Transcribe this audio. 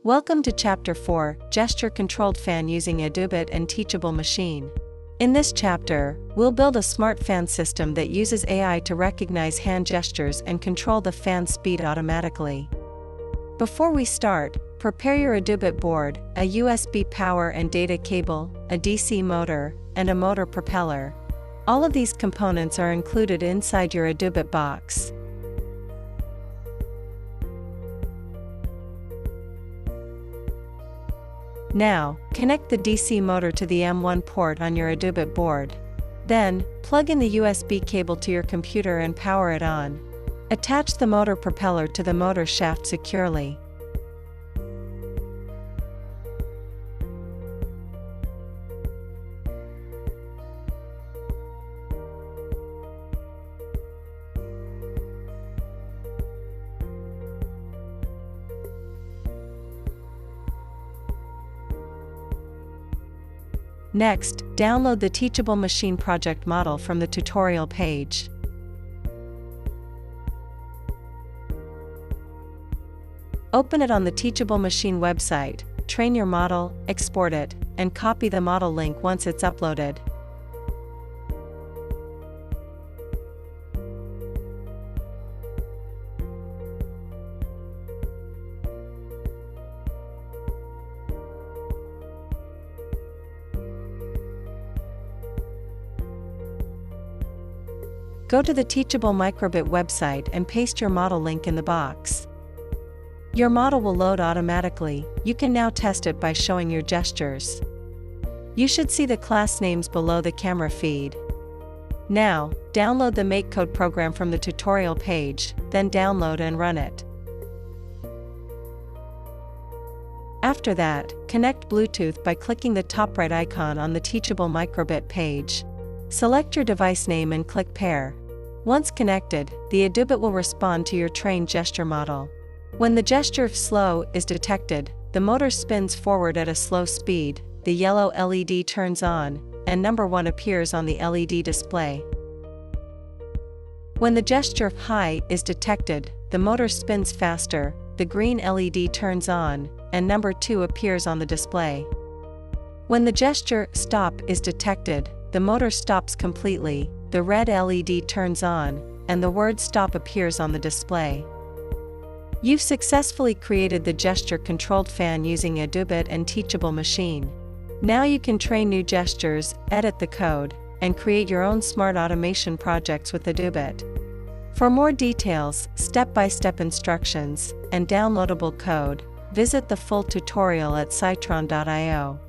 Welcome to Chapter 4, Gesture-Controlled Fan using EDU and Teachable Machine. In this chapter, we'll build a smart fan system that uses AI to recognize hand gestures and control the fan speed automatically. Before we start, prepare your EDU board, a USB power and data cable, a DC motor, and a motor propeller. All of these components are included inside your EDU box. Now, connect the DC motor to the M1 port on your EDU board. Then, plug in the USB cable to your computer and power it on. Attach the motor propeller to the motor shaft securely. Next, download the Teachable Machine project model from the tutorial page. Open it on the Teachable Machine website, train your model, export it, and copy the model link once it's uploaded. Go to the Teachable Microbit website and paste your model link in the box. Your model will load automatically. You can now test it by showing your gestures. You should see the class names below the camera feed. Now, download the MakeCode program from the tutorial page, then download and run it. After that, connect Bluetooth by clicking the top right icon on the Teachable Microbit page. Select your device name and click Pair. Once connected, the EDU will respond to your trained gesture model. When the gesture slow is detected, the motor spins forward at a slow speed, the yellow LED turns on, and number 1 appears on the LED display. When the gesture high is detected, the motor spins faster, the green LED turns on, and number 2 appears on the display. When the gesture stop is detected, the motor stops completely, the red LED turns on, and the word stop appears on the display. You've successfully created the gesture-controlled fan using EDU and Teachable Machine. Now you can train new gestures, edit the code, and create your own smart automation projects with EDU. For more details, step-by-step instructions, and downloadable code, visit the full tutorial at citron.io.